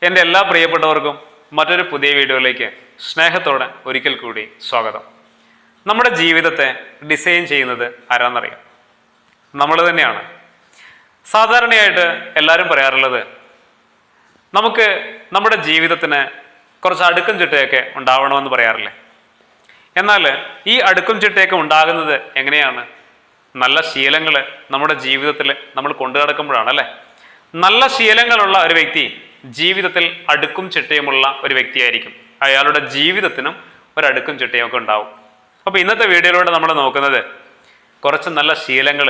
എൻ്റെ എല്ലാ പ്രിയപ്പെട്ടവർക്കും മറ്റൊരു പുതിയ വീഡിയോയിലേക്ക് സ്നേഹത്തോടെ ഒരിക്കൽ കൂടി സ്വാഗതം. നമ്മുടെ ജീവിതത്തെ ഡിസൈൻ ചെയ്യുന്നത് ആരാന്നറിയാം? നമ്മൾ തന്നെയാണ്. സാധാരണയായിട്ട് എല്ലാവരും പറയാറുള്ളത് നമുക്ക് നമ്മുടെ ജീവിതത്തിന് കുറച്ച് അടുക്കും ചിട്ടയൊക്കെ ഉണ്ടാവണമെന്ന് പറയാറില്ലേ? എന്നാൽ ഈ അടുക്കും ചിട്ടയൊക്കെ ഉണ്ടാകുന്നത് എങ്ങനെയാണ്? നല്ല ശീലങ്ങൾ നമ്മുടെ ജീവിതത്തിൽ നമ്മൾ കൊണ്ടു നടക്കുമ്പോഴാണ് അല്ലേ? നല്ല ശീലങ്ങളുള്ള ഒരു വ്യക്തി ജീവിതത്തിൽ അടുക്കും ചിട്ടയുമുള്ള ഒരു വ്യക്തിയായിരിക്കും. അയാളുടെ ജീവിതത്തിനും ഒരടുക്കും ചിട്ടയൊക്കെ ഉണ്ടാവും. അപ്പോൾ ഇന്നത്തെ വീഡിയോയിലൂടെ നമ്മൾ നോക്കുന്നത് കുറച്ച് നല്ല ശീലങ്ങൾ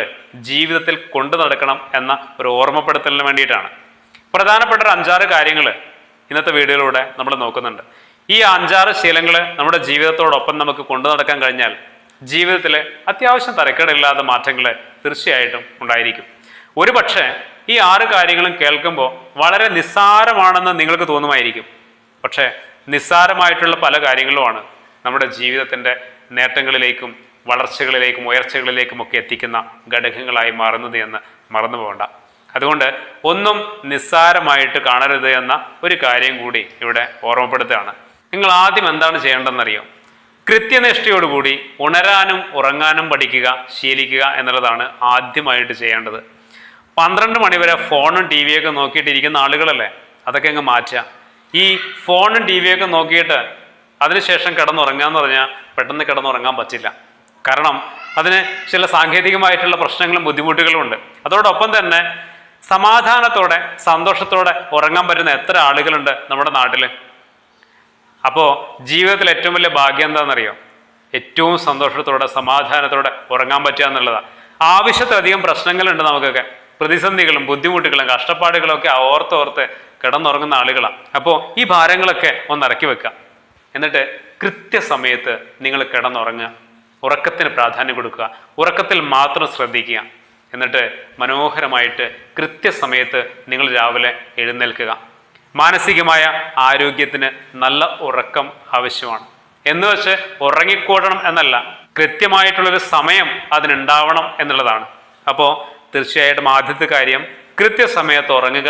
ജീവിതത്തിൽ കൊണ്ടു നടക്കണം എന്ന ഒരു ഓർമ്മപ്പെടുത്തലിന് വേണ്ടിയിട്ടാണ്. പ്രധാനപ്പെട്ട ഒരു 5-6 കാര്യങ്ങൾ ഇന്നത്തെ വീഡിയോയിലൂടെ നമ്മൾ നോക്കുന്നുണ്ട്. ഈ 5-6 ശീലങ്ങൾ നമ്മുടെ ജീവിതത്തോടൊപ്പം നമുക്ക് കൊണ്ടു നടക്കാൻ കഴിഞ്ഞാൽ ജീവിതത്തിൽ അത്യാവശ്യം തരക്കേടില്ലാത്ത മാറ്റങ്ങൾ തീർച്ചയായിട്ടും ഉണ്ടായിരിക്കും. ഒരു പക്ഷേ ഈ 6 കാര്യങ്ങളും കേൾക്കുമ്പോൾ വളരെ നിസ്സാരമാണെന്ന് നിങ്ങൾക്ക് തോന്നുമായിരിക്കും. പക്ഷേ നിസ്സാരമായിട്ടുള്ള പല കാര്യങ്ങളുമാണ് നമ്മുടെ ജീവിതത്തിൻ്റെ നേട്ടങ്ങളിലേക്കും വളർച്ചകളിലേക്കും ഉയർച്ചകളിലേക്കും ഒക്കെ എത്തിക്കുന്ന ഘടകങ്ങളായി മാറുന്നത് എന്ന് മറന്നു പോകണ്ട. അതുകൊണ്ട് ഒന്നും നിസ്സാരമായിട്ട് കാണരുത് എന്ന ഒരു കാര്യം കൂടി ഇവിടെ ഓർമ്മപ്പെടുത്തുകയാണ്. നിങ്ങൾ ആദ്യം എന്താണ് ചെയ്യേണ്ടതെന്നറിയോ? കൃത്യനിഷ്ഠയോടുകൂടി ഉണരാനും ഉറങ്ങാനും പഠിക്കുക, ശീലിക്കുക എന്നുള്ളതാണ് ആദ്യമായിട്ട് ചെയ്യേണ്ടത്. 12 മണി വരെ ഫോണും ടി വിയൊക്കെ നോക്കിയിട്ടിരിക്കുന്ന ആളുകളല്ലേ, അതൊക്കെ അങ്ങ് മാറ്റുക. ഈ ഫോണും ടി വിയൊക്കെ നോക്കിയിട്ട് അതിനുശേഷം കിടന്നുറങ്ങാന്ന് പറഞ്ഞാൽ പെട്ടെന്ന് കിടന്നുറങ്ങാൻ പറ്റില്ല. കാരണം അതിന് ചില സാങ്കേതികമായിട്ടുള്ള പ്രശ്നങ്ങളും ബുദ്ധിമുട്ടുകളും ഉണ്ട്. അതോടൊപ്പം തന്നെ സമാധാനത്തോടെ സന്തോഷത്തോടെ ഉറങ്ങാൻ പറ്റുന്ന എത്ര ആളുകളുണ്ട് നമ്മുടെ നാട്ടിൽ? അപ്പോൾ ജീവിതത്തിൽ ഏറ്റവും വലിയ ഭാഗ്യം എന്താണെന്നറിയോ? ഏറ്റവും സന്തോഷത്തോടെ സമാധാനത്തോടെ ഉറങ്ങാൻ പറ്റുക എന്നുള്ളതാണ്. ആവശ്യത്തിലധികം പ്രശ്നങ്ങളുണ്ട് നമുക്കൊക്കെ, പ്രതിസന്ധികളും ബുദ്ധിമുട്ടുകളും കഷ്ടപ്പാടുകളും ഒക്കെ ഓർത്തോർത്ത് കിടന്നുറങ്ങുന്ന ആളുകളാണ്. അപ്പോൾ ഈ ഭാരങ്ങളൊക്കെ ഒന്ന് ഇറക്കി വെക്കുക. എന്നിട്ട് കൃത്യസമയത്ത് നിങ്ങൾ കിടന്നുറങ്ങുക, ഉറക്കത്തിന് പ്രാധാന്യം കൊടുക്കുക, ഉറക്കത്തിൽ മാത്രം ശ്രദ്ധിക്കുക. എന്നിട്ട് മനോഹരമായിട്ട് കൃത്യസമയത്ത് നിങ്ങൾ രാവിലെ എഴുന്നേൽക്കുക. മാനസികമായ ആരോഗ്യത്തിന് നല്ല ഉറക്കം ആവശ്യമാണ്. എന്ന് വെച്ച് ഉറങ്ങിക്കൂടണം എന്നല്ല, കൃത്യമായിട്ടുള്ളൊരു സമയം അതിനുണ്ടാവണം എന്നുള്ളതാണ്. അപ്പോൾ തീർച്ചയായിട്ടും ആദ്യത്തെ കാര്യം കൃത്യസമയത്ത് ഉറങ്ങുക,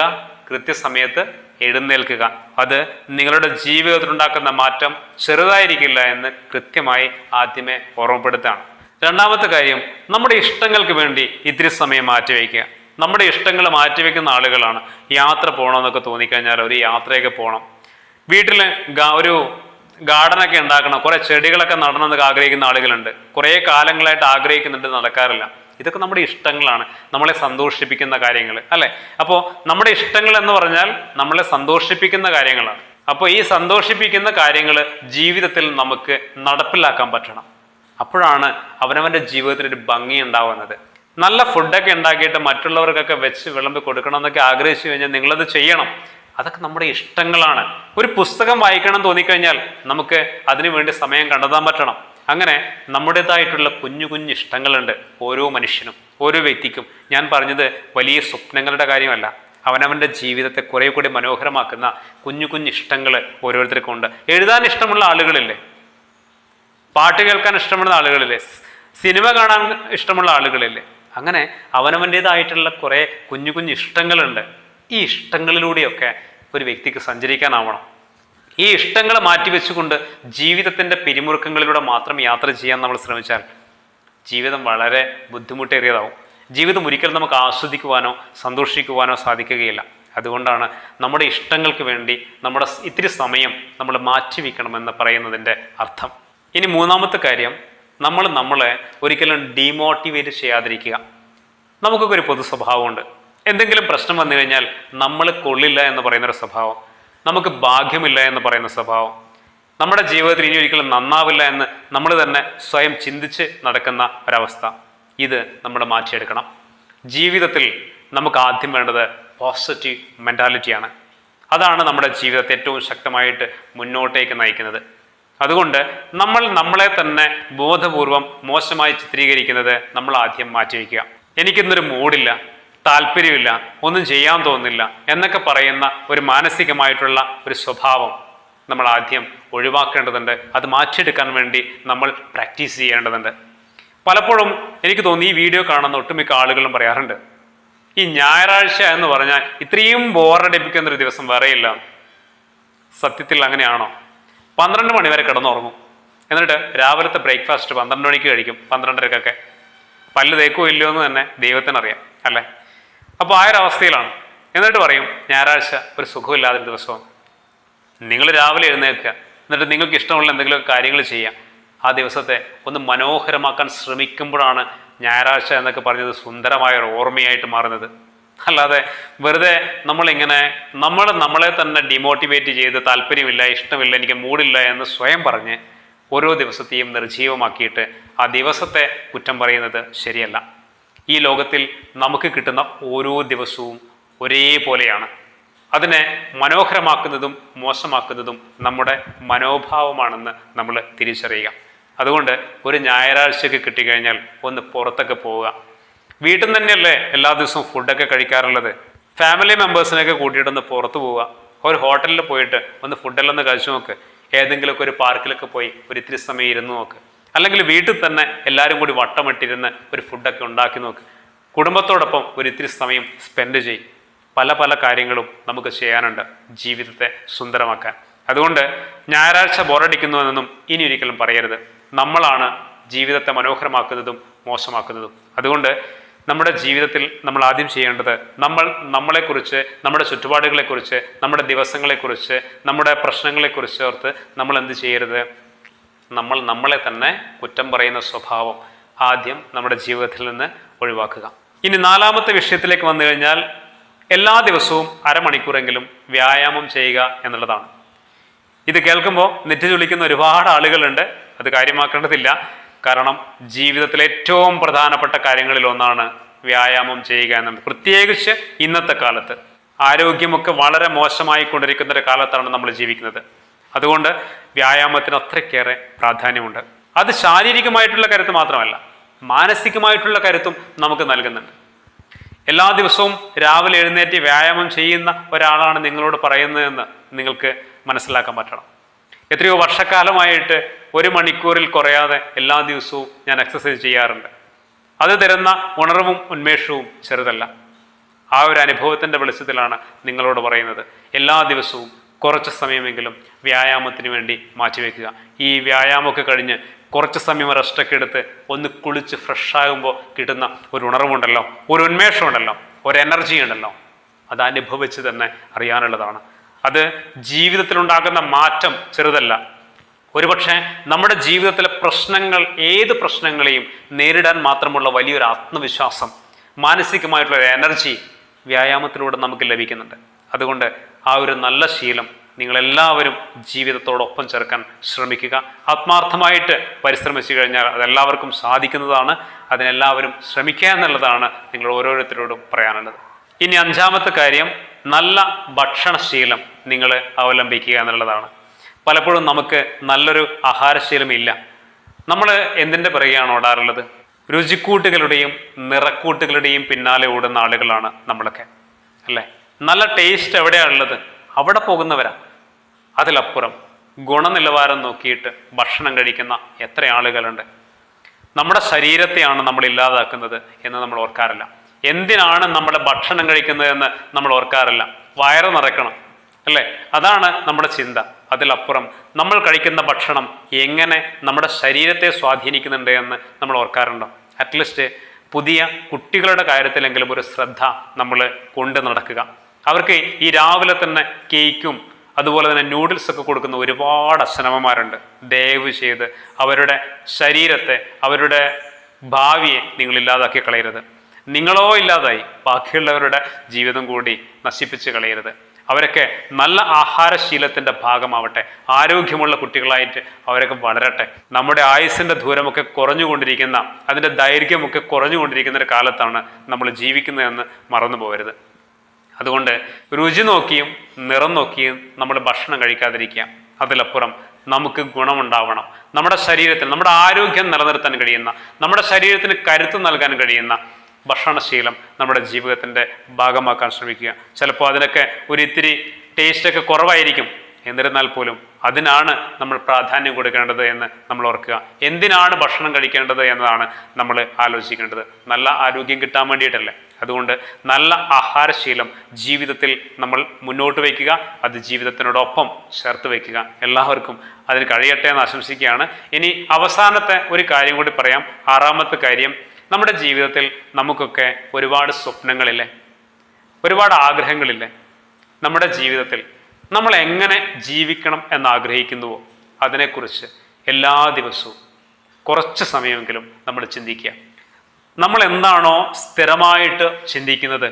കൃത്യസമയത്ത് എഴുന്നേൽക്കുക. അത് നിങ്ങളുടെ ജീവിതത്തിലുണ്ടാക്കുന്ന മാറ്റം ചെറുതായിരിക്കില്ല എന്ന് കൃത്യമായി ആദ്യമേ ഓർമ്മപ്പെടുത്തുകയാണ്. രണ്ടാമത്തെ കാര്യം, നമ്മുടെ ഇഷ്ടങ്ങൾക്ക് വേണ്ടി ഇത്തിരി സമയം മാറ്റിവെക്കുക. നമ്മുടെ ഇഷ്ടങ്ങൾ മാറ്റിവെക്കുന്ന ആളുകളാണ് യാത്ര പോകണമെന്നൊക്കെ തോന്നിക്കഴിഞ്ഞാൽ ഒരു യാത്രയൊക്കെ പോകണം. വീട്ടിൽ ഒരു ഗാർഡനൊക്കെ ഉണ്ടാക്കണം, കുറേ ചെടികളൊക്കെ നടണമെന്നൊക്കെ ആഗ്രഹിക്കുന്ന ആളുകളുണ്ട്. കുറേ കാലങ്ങളായിട്ട് ആഗ്രഹിക്കുന്നുണ്ട്, നടക്കാറില്ല. ഇതൊക്കെ നമ്മുടെ ഇഷ്ടങ്ങളാണ്, നമ്മളെ സന്തോഷിപ്പിക്കുന്ന കാര്യങ്ങൾ അല്ലേ? അപ്പോൾ നമ്മുടെ ഇഷ്ടങ്ങൾ എന്ന് പറഞ്ഞാൽ നമ്മളെ സന്തോഷിപ്പിക്കുന്ന കാര്യങ്ങളാണ്. അപ്പോൾ ഈ സന്തോഷിപ്പിക്കുന്ന കാര്യങ്ങൾ ജീവിതത്തിൽ നമുക്ക് നടപ്പിലാക്കാൻ പറ്റണം. അപ്പോഴാണ് അവനവൻ്റെ ജീവിതത്തിനൊരു ഭംഗി ഉണ്ടാവുന്നത്. നല്ല ഫുഡൊക്കെ ഉണ്ടാക്കിയിട്ട് മറ്റുള്ളവർക്കൊക്കെ വെച്ച് വിളമ്പി കൊടുക്കണം എന്നൊക്കെ ആഗ്രഹിച്ചു കഴിഞ്ഞാൽ നിങ്ങളത് ചെയ്യണം. അതൊക്കെ നമ്മുടെ ഇഷ്ടങ്ങളാണ്. ഒരു പുസ്തകം വായിക്കണം തോന്നിക്കഴിഞ്ഞാൽ നമുക്ക് അതിനു വേണ്ടി സമയം കണ്ടെത്താൻ പറ്റണം. അങ്ങനെ നമ്മുടേതായിട്ടുള്ള കുഞ്ഞു കുഞ്ഞു ഇഷ്ടങ്ങളുണ്ട് ഓരോ മനുഷ്യനും, ഓരോ വ്യക്തിക്കും. ഞാൻ പറഞ്ഞത് വലിയ സ്വപ്നങ്ങളുടെ കാര്യമല്ല, അവനവൻ്റെ ജീവിതത്തെ കുറേ കൂടി മനോഹരമാക്കുന്ന കുഞ്ഞു കുഞ്ഞു ഇഷ്ടങ്ങൾ ഓരോരുത്തർക്കും ഉണ്ട്. എഴുതാൻ ഇഷ്ടമുള്ള ആളുകളില്ലേ, പാട്ട് കേൾക്കാൻ ഇഷ്ടമുള്ള ആളുകളില്ലേ, സിനിമ കാണാൻ ഇഷ്ടമുള്ള ആളുകളില്ലേ? അങ്ങനെ അവനവൻ്റേതായിട്ടുള്ള കുറേ കുഞ്ഞു കുഞ്ഞു ഇഷ്ടങ്ങളുണ്ട്. ഈ ഇഷ്ടങ്ങളിലൂടെയൊക്കെ ഒരു വ്യക്തിക്ക് സഞ്ചരിക്കാനാവണം. ഈ ഇഷ്ടങ്ങൾ മാറ്റിവെച്ചുകൊണ്ട് ജീവിതത്തിൻ്റെ പിരിമുറുക്കങ്ങളിലൂടെ മാത്രം യാത്ര ചെയ്യാൻ നമ്മൾ ശ്രമിച്ചാൽ ജീവിതം വളരെ ബുദ്ധിമുട്ടേറിയതാവും. ജീവിതം ഒരിക്കലും നമുക്ക് ആസ്വദിക്കുവാനോ സന്തോഷിക്കുവാനോ സാധിക്കുകയില്ല. അതുകൊണ്ടാണ് നമ്മുടെ ഇഷ്ടങ്ങൾക്ക് വേണ്ടി നമ്മുടെ ഇത്തിരി സമയം നമ്മൾ മാറ്റിവെക്കണമെന്ന് പറയുന്നതിൻ്റെ അർത്ഥം. ഇനി മൂന്നാമത്തെ കാര്യം, നമ്മളെ ഒരിക്കലും ഡീമോട്ടിവേറ്റ് ചെയ്യാതിരിക്കുക. നമുക്കൊക്കെ ഒരു പൊതു സ്വഭാവമുണ്ട്. എന്തെങ്കിലും പ്രശ്നം വന്നു കഴിഞ്ഞാൽ നമ്മൾ കൊള്ളില്ല എന്ന് പറയുന്നൊരു സ്വഭാവം, നമുക്ക് ഭാഗ്യമില്ല എന്ന് പറയുന്ന സ്വഭാവം, നമ്മുടെ ജീവിതത്തിൽ ഇനി ഒരിക്കലും നന്നാവില്ല എന്ന് നമ്മൾ തന്നെ സ്വയം ചിന്തിച്ച് നടക്കുന്ന ഒരവസ്ഥ, ഇത് നമ്മൾ മാറ്റിയെടുക്കണം. ജീവിതത്തിൽ നമുക്ക് ആദ്യം വേണ്ടത് പോസിറ്റീവ് മെൻറ്റാലിറ്റിയാണ്. അതാണ് നമ്മുടെ ജീവിതത്തെ ഏറ്റവും ശക്തമായിട്ട് മുന്നോട്ടേക്ക് നയിക്കുന്നത്. അതുകൊണ്ട് നമ്മളെ തന്നെ ബോധപൂർവം മോശമായി ചിത്രീകരിക്കുന്നത് നമ്മൾ ആദ്യം മാറ്റിവെക്കുക. എനിക്കിന്നൊരു മൂഡില്ല, താല്പര്യമില്ല, ഒന്നും ചെയ്യാൻ തോന്നുന്നില്ല എന്നൊക്കെ പറയുന്ന ഒരു മാനസികമായിട്ടുള്ള ഒരു സ്വഭാവം നമ്മൾ ആദ്യം ഒഴിവാക്കേണ്ടതുണ്ട്. അത് മാറ്റിയെടുക്കാൻ വേണ്ടി നമ്മൾ പ്രാക്ടീസ് ചെയ്യേണ്ടതുണ്ട്. പലപ്പോഴും എനിക്ക് തോന്നി ഈ വീഡിയോ കാണുന്ന ഒട്ടുമിക്ക ആളുകളും പറയാറുണ്ട്, ഈ ഞായറാഴ്ച എന്ന് പറഞ്ഞാൽ ഇത്രയും ബോറടിപ്പിക്കുന്നൊരു ദിവസം വേറെയില്ല. സത്യത്തിൽ അങ്ങനെയാണോ? 12 മണി വരെ കിടന്നുറങ്ങും, എന്നിട്ട് രാവിലത്തെ ബ്രേക്ക്ഫാസ്റ്റ് 12 മണിക്ക് കഴിക്കും, 12:30-ക്കൊക്കെ. പല്ല് തേക്കോ ഇല്ലയോ എന്ന് തന്നെ ദൈവത്തിനറിയാം, അല്ലേ? അപ്പോൾ ആ ഒരു അവസ്ഥയിലാണ്. എന്നിട്ട് പറയും ഞായറാഴ്ച ഒരു സുഖമില്ലാത്തൊരു ദിവസവും. നിങ്ങൾ രാവിലെ എഴുന്നേൽക്കുക, എന്നിട്ട് നിങ്ങൾക്ക് ഇഷ്ടമുള്ള എന്തെങ്കിലുമൊക്കെ കാര്യങ്ങൾ ചെയ്യാം. ആ ദിവസത്തെ ഒന്ന് മനോഹരമാക്കാൻ ശ്രമിക്കുമ്പോഴാണ് ഞായറാഴ്ച എന്നൊക്കെ പറഞ്ഞത് സുന്ദരമായ ഒരു ഓർമ്മയായിട്ട് മാറുന്നത്. അല്ലാതെ വെറുതെ നമ്മളെ തന്നെ ഡിമോട്ടിവേറ്റ് ചെയ്ത് താല്പര്യമില്ല, ഇഷ്ടമില്ല, എനിക്ക് മൂടില്ല എന്ന് സ്വയം പറഞ്ഞ് ഓരോ ദിവസത്തെയും നിർജീവമാക്കിയിട്ട് ആ ദിവസത്തെ കുറ്റം പറയുന്നത് ശരിയല്ല. ഈ ലോകത്തിൽ നമുക്ക് കിട്ടുന്ന ഓരോ ദിവസവും ഒരേപോലെയാണ്. അതിനെ മനോഹരമാക്കുന്നതും മോശമാക്കുന്നതും നമ്മുടെ മനോഭാവമാണെന്ന് നമ്മൾ തിരിച്ചറിയുക. അതുകൊണ്ട് ഒരു ഞായറാഴ്ചയൊക്കെ കിട്ടിക്കഴിഞ്ഞാൽ ഒന്ന് പുറത്തൊക്കെ പോവുക. വീട്ടിൽ നിന്ന് തന്നെയല്ലേ എല്ലാ ദിവസവും ഫുഡൊക്കെ കഴിക്കാറുള്ളത്. ഫാമിലി മെമ്പേഴ്സിനെയൊക്കെ കൂട്ടിയിട്ടൊന്ന് പുറത്തു പോവുക. ഒരു ഹോട്ടലിൽ പോയിട്ട് ഒന്ന് ഫുഡെല്ലാം ഒന്ന് കഴിച്ചു നോക്ക്. ഏതെങ്കിലുമൊക്കെ ഒരു പാർക്കിലൊക്കെ പോയി ഒരു ഇത്തിരി സമയം ഇരുന്ന് നോക്ക്. അല്ലെങ്കിൽ വീട്ടിൽ തന്നെ എല്ലാവരും കൂടി വട്ടമിട്ടിരുന്ന് ഒരു ഫുഡൊക്കെ ഉണ്ടാക്കി നോക്ക്. കുടുംബത്തോടൊപ്പം ഒരു ഇത്തിരി സമയം സ്പെൻഡ് ചെയ്യും. പല പല കാര്യങ്ങളും നമുക്ക് ചെയ്യാനുണ്ട് ജീവിതത്തെ സുന്ദരമാക്കാൻ. അതുകൊണ്ട് ഞായറാഴ്ച ബോറടിക്കുന്നു എന്നൊന്നും ഇനി ഒരിക്കലും പറയരുത്. നമ്മളാണ് ജീവിതത്തെ മനോഹരമാക്കുന്നതും മോശമാക്കുന്നതും. അതുകൊണ്ട് നമ്മുടെ ജീവിതത്തിൽ നമ്മൾ ആദ്യം ചെയ്യേണ്ടത് നമ്മളെക്കുറിച്ച്, നമ്മുടെ ചുറ്റുപാടുകളെക്കുറിച്ച്, നമ്മുടെ ദിവസങ്ങളെക്കുറിച്ച്, നമ്മുടെ പ്രശ്നങ്ങളെക്കുറിച്ച് ഓർത്ത് നമ്മൾ എന്ത് ചെയ്യരുത്? നമ്മളെ തന്നെ കുറ്റം പറയുന്ന സ്വഭാവം ആദ്യം നമ്മുടെ ജീവിതത്തിൽ നിന്ന് ഒഴിവാക്കുക. ഇനി 4ാമത്തെ വിഷയത്തിലേക്ക് വന്നു കഴിഞ്ഞാൽ എല്ലാ ദിവസവും അരമണിക്കൂറെങ്കിലും വ്യായാമം ചെയ്യുക എന്നുള്ളതാണ്. ഇത് കേൾക്കുമ്പോൾ നെറ്റി ചൊളിക്കുന്ന ഒരുപാട് ആളുകളുണ്ട്. അത് കാര്യമാക്കേണ്ടതില്ല. കാരണം ജീവിതത്തിലെ ഏറ്റവും പ്രധാനപ്പെട്ട കാര്യങ്ങളിൽ ഒന്നാണ് വ്യായാമം ചെയ്യുക എന്നുള്ളത്. പ്രത്യേകിച്ച് ഇന്നത്തെ കാലത്ത് ആരോഗ്യമൊക്കെ വളരെ മോശമായിക്കൊണ്ടിരിക്കുന്ന ഒരു കാലത്താണ് നമ്മൾ ജീവിക്കുന്നത്. അതുകൊണ്ട് വ്യായാമത്തിന് അത്രയ്ക്കേറെ പ്രാധാന്യമുണ്ട്. അത് ശാരീരികമായിട്ടുള്ള കരുത്ത് മാത്രമല്ല, മാനസികമായിട്ടുള്ള കരുത്തും നമുക്ക് നൽകുന്നുണ്ട്. എല്ലാ ദിവസവും രാവിലെ എഴുന്നേറ്റ് വ്യായാമം ചെയ്യുന്ന ഒരാളാണ് നിങ്ങളോട് പറയുന്നതെന്ന് നിങ്ങൾക്ക് മനസ്സിലാക്കാൻ പറ്റണം. എത്രയോ വർഷക്കാലമായിട്ട് 1 മണിക്കൂറിൽ കുറയാതെ എല്ലാ ദിവസവും ഞാൻ എക്സസൈസ് ചെയ്യാറുണ്ട്. അത് തരുന്ന ഉണർവും ഉന്മേഷവും ചെറുതല്ല. ആ ഒരു അനുഭവത്തിൻ്റെ വെളിച്ചത്തിലാണ് നിങ്ങളോട് പറയുന്നത്. എല്ലാ ദിവസവും കുറച്ച് സമയമെങ്കിലും വ്യായാമത്തിന് വേണ്ടി മാറ്റിവെക്കുക. ഈ വ്യായാമമൊക്കെ കഴിഞ്ഞ് കുറച്ച് സമയം റെസ്റ്റൊക്കെ എടുത്ത് ഒന്ന് കുളിച്ച് ഫ്രഷാകുമ്പോൾ കിട്ടുന്ന ഒരു ഉണർവുണ്ടല്ലോ, ഒരു ഉന്മേഷമുണ്ടല്ലോ, ഒരു എനർജി ഉണ്ടല്ലോ, അത് അനുഭവിച്ച് തന്നെ അറിയാനുള്ളതാണ്. അത് ജീവിതത്തിലുണ്ടാകുന്ന മാറ്റം ചെറുതല്ല. ഒരുപക്ഷെ നമ്മുടെ ജീവിതത്തിലെ പ്രശ്നങ്ങൾ, ഏത് പ്രശ്നങ്ങളെയും നേരിടാൻ മാത്രമുള്ള വലിയൊരു ആത്മവിശ്വാസം, മാനസികമായിട്ടുള്ള ഒരു എനർജി വ്യായാമത്തിലൂടെ നമുക്ക് ലഭിക്കുന്നുണ്ട്. അതുകൊണ്ട് ആ ഒരു നല്ല ശീലം നിങ്ങളെല്ലാവരും ജീവിതത്തോടൊപ്പം ചേർക്കാൻ ശ്രമിക്കുക. ആത്മാർത്ഥമായിട്ട് പരിശ്രമിച്ചു കഴിഞ്ഞാൽ അതെല്ലാവർക്കും സാധിക്കുന്നതാണ്. അതിനെല്ലാവരും ശ്രമിക്കുക എന്നുള്ളതാണ് നിങ്ങൾ ഓരോരുത്തരോടും പറയാനുള്ളത്. ഇനി 5ാമത്തെ കാര്യം, നല്ല ഭക്ഷണശീലം നിങ്ങൾ അവലംബിക്കുക എന്നുള്ളതാണ്. പലപ്പോഴും നമുക്ക് നല്ലൊരു ആഹാരശീലം ഇല്ല. നമ്മൾ എന്തിൻ്റെ പിറകെയാണ് ഓടാറുള്ളത്? രുചിക്കൂട്ടുകളുടെയും നിറക്കൂട്ടുകളുടെയും പിന്നാലെ ഓടുന്ന ആളുകളാണ് നമ്മളൊക്കെ, അല്ലേ? നല്ല ടേസ്റ്റ് എവിടെയാണുള്ളത് അവിടെ പോകുന്നവരാ. അതിലപ്പുറം ഗുണനിലവാരം നോക്കിയിട്ട് ഭക്ഷണം കഴിക്കുന്ന എത്ര ആളുകളുണ്ട്. നമ്മുടെ ശരീരത്തെയാണ് നമ്മൾ ഇല്ലാതാക്കുന്നത് എന്ന് നമ്മൾ ഓർക്കാറില്ല. എന്തിനാണ് നമ്മുടെ ഭക്ഷണം കഴിക്കുന്നതെന്ന് നമ്മൾ ഓർക്കാറില്ല. വയറ് നിറയ്ക്കണം, അല്ലേ? അതാണ് നമ്മുടെ ചിന്ത. അതിലപ്പുറം നമ്മൾ കഴിക്കുന്ന ഭക്ഷണം എങ്ങനെ നമ്മുടെ ശരീരത്തെ സ്വാധീനിക്കുന്നുണ്ട് എന്ന് നമ്മൾ ഓർക്കാറുണ്ടോ? അറ്റ്ലീസ്റ്റ് പുതിയ കുട്ടികളുടെ കാര്യത്തിലെങ്കിലും ഒരു ശ്രദ്ധ നമ്മൾ കൊണ്ട് നടക്കുക. അവർക്ക് ഈ രാവിലെ തന്നെ കേക്കും അതുപോലെ തന്നെ നൂഡിൽസൊക്കെ കൊടുക്കുന്ന ഒരുപാട് അച്ഛനമ്മമാരുണ്ട്. ദയവ് ചെയ്ത് അവരുടെ ശരീരത്തെ, അവരുടെ ഭാവിയെ നിങ്ങൾ ഇല്ലാതാക്കി കളയരുത്. നിങ്ങളോ ഇല്ലാതായി ബാക്കിയുള്ളവരുടെ ജീവിതം കൂടി നശിപ്പിച്ച് കളയരുത്. അവരൊക്കെ നല്ല ആഹാരശീലത്തിൻ്റെ ഭാഗമാവട്ടെ, ആരോഗ്യമുള്ള കുട്ടികളായിട്ട് അവരൊക്കെ വളരട്ടെ. നമ്മുടെ ആയുസ്സിൻ്റെ ദൂരമൊക്കെ കുറഞ്ഞുകൊണ്ടിരിക്കുന്ന, അതിൻ്റെ ദൈർഘ്യമൊക്കെ കുറഞ്ഞുകൊണ്ടിരിക്കുന്ന ഒരു കാലത്താണ് നമ്മൾ ജീവിക്കുന്നതെന്ന് മറന്നു പോകരുത്. അതുകൊണ്ട് രുചി നോക്കിയും നിറം നോക്കിയും നമ്മൾ ഭക്ഷണം കഴിക്കാതിരിക്കുക. അതിലപ്പുറം നമുക്ക് ഗുണമുണ്ടാവണം. നമ്മുടെ ശരീരത്തിൽ നമ്മുടെ ആരോഗ്യം നിലനിർത്താൻ കഴിയുന്ന, നമ്മുടെ ശരീരത്തിന് കരുത്ത് നൽകാൻ കഴിയുന്ന ഭക്ഷണശീലം നമ്മുടെ ജീവിതത്തിൻ്റെ ഭാഗമാക്കാൻ ശ്രമിക്കുക. ചിലപ്പോൾ അതിനൊക്കെ ഒരു ഇത്തിരി ടേസ്റ്റൊക്കെ കുറവായിരിക്കും. എന്നിരുന്നാൽ പോലും അതിനാണ് നമ്മൾ പ്രാധാന്യം കൊടുക്കേണ്ടത് എന്ന് നമ്മൾ ഓർക്കുക. എന്തിനാണ് ഭക്ഷണം കഴിക്കേണ്ടത് എന്നതാണ് നമ്മൾ ആലോചിക്കേണ്ടത്. നല്ല ആരോഗ്യം കിട്ടാൻ വേണ്ടിയിട്ടല്ലേ? അതുകൊണ്ട് നല്ല ആഹാരശീലം ജീവിതത്തിൽ നമ്മൾ മുന്നോട്ട് വയ്ക്കുക, അത് ജീവിതത്തിനോടൊപ്പം ചേർത്ത് വയ്ക്കുക. എല്ലാവർക്കും അതിന് കഴിയട്ടെ എന്ന് ആശംസിക്കുകയാണ്. ഇനി അവസാനത്തെ ഒരു കാര്യം കൂടി പറയാം. 6ാമത്തെ കാര്യം, നമ്മുടെ ജീവിതത്തിൽ നമുക്കൊക്കെ ഒരുപാട് സ്വപ്നങ്ങളില്ലേ, ഒരുപാട് ആഗ്രഹങ്ങളില്ലേ. നമ്മുടെ ജീവിതത്തിൽ നമ്മൾ എങ്ങനെ ജീവിക്കണം എന്നാഗ്രഹിക്കുന്നുവോ അതിനെക്കുറിച്ച് എല്ലാ ദിവസവും കുറച്ച് സമയമെങ്കിലും നമ്മൾ ചിന്തിക്കുക. നമ്മൾ എന്താണോ സ്ഥിരമായിട്ട് ചിന്തിക്കുന്നത്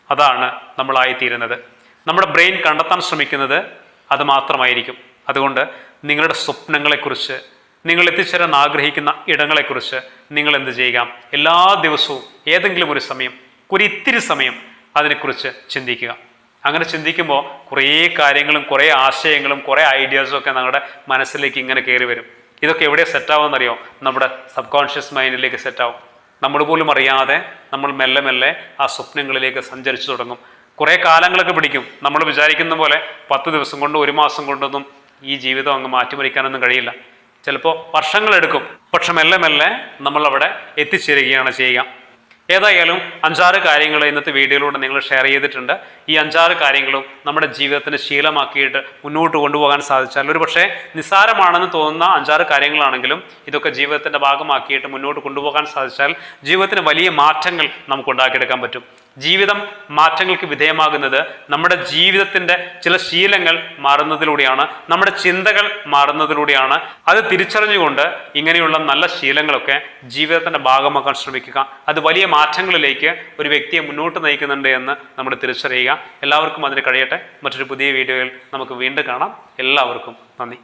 അതാണ് നമ്മളായിത്തീരുന്നത്. നമ്മുടെ ബ്രെയിൻ കണ്ടെത്താൻ ശ്രമിക്കുന്നത് അത് മാത്രമായിരിക്കും. അതുകൊണ്ട് നിങ്ങളുടെ സ്വപ്നങ്ങളെക്കുറിച്ച്, നിങ്ങൾ എത്തിച്ചേരാൻ ആഗ്രഹിക്കുന്ന ഇടങ്ങളെക്കുറിച്ച് നിങ്ങൾ എന്ത് ചെയ്യുക, എല്ലാ ദിവസവും ഏതെങ്കിലും ഒരു സമയം, ഇത്തിരി സമയം അതിനെക്കുറിച്ച് ചിന്തിക്കുക. അങ്ങനെ ചിന്തിക്കുമ്പോൾ കുറേ കാര്യങ്ങളും കുറേ ആശയങ്ങളും കുറേ ഐഡിയാസും ഒക്കെ നമ്മുടെ മനസ്സിലേക്ക് ഇങ്ങനെ കയറി വരും. ഇതൊക്കെ എവിടെ സെറ്റാവുമെന്നറിയോ? നമ്മുടെ സബ് കോൺഷ്യസ് മൈൻഡിലേക്ക് സെറ്റാവും. നമ്മൾ പോലും അറിയാതെ നമ്മൾ മെല്ലെ മെല്ലെ ആ സ്വപ്നങ്ങളിലേക്ക് സഞ്ചരിച്ചു തുടങ്ങും. കുറേ കാലങ്ങളൊക്കെ പിടിക്കും. നമ്മൾ വിചാരിക്കുന്ന പോലെ 10 ദിവസം കൊണ്ട് 1 മാസം കൊണ്ടൊന്നും ഈ ജീവിതം അങ്ങ് മാറ്റിമറിക്കാനൊന്നും കഴിയില്ല. ചിലപ്പോൾ വർഷങ്ങളെടുക്കും. പക്ഷെ മെല്ലെ മെല്ലെ നമ്മൾ അവിടെ എത്തിച്ചേരുകയാണ് ചെയ്യുക. ഏതായാലും 5-6 കാര്യങ്ങൾ ഇന്നത്തെ വീഡിയോയിലൂടെ നിങ്ങൾ ഷെയർ ചെയ്തിട്ടുണ്ട്. ഈ 5-6 കാര്യങ്ങളും നമ്മുടെ ജീവിതത്തിന് ശീലമാക്കിയിട്ട് മുന്നോട്ട് കൊണ്ടുപോകാൻ സാധിച്ചാൽ, ഒരു പക്ഷേ നിസ്സാരമാണെന്ന് തോന്നുന്ന 5-6 കാര്യങ്ങളാണെങ്കിലും ഇതൊക്കെ ജീവിതത്തിൻ്റെ ഭാഗമാക്കിയിട്ട് മുന്നോട്ട് കൊണ്ടുപോകാൻ സാധിച്ചാൽ ജീവിതത്തിന് വലിയ മാറ്റങ്ങൾ നമുക്ക് ഉണ്ടാക്കിയെടുക്കാൻ പറ്റും. ജീവിതം മാറ്റങ്ങൾക്ക് വിധേയമാകുന്നത് നമ്മുടെ ജീവിതത്തിൻ്റെ ചില ശീലങ്ങൾ മാറുന്നതിലൂടെയാണ്, നമ്മുടെ ചിന്തകൾ മാറുന്നതിലൂടെയാണ്. അത് തിരിച്ചറിഞ്ഞുകൊണ്ട് ഇങ്ങനെയുള്ള നല്ല ശീലങ്ങളൊക്കെ ജീവിതത്തിൻ്റെ ഭാഗമാക്കാൻ ശ്രമിക്കുക. അത് വലിയ മാറ്റങ്ങളിലേക്ക് ഒരു വ്യക്തിയെ മുന്നോട്ട് നയിക്കുന്നുണ്ട് എന്ന് നമ്മൾ തിരിച്ചറിയുക. എല്ലാവർക്കും അതിന് കഴിയട്ടെ. മറ്റൊരു പുതിയ വീഡിയോയിൽ നമുക്ക് വീണ്ടും കാണാം. എല്ലാവർക്കും നന്ദി.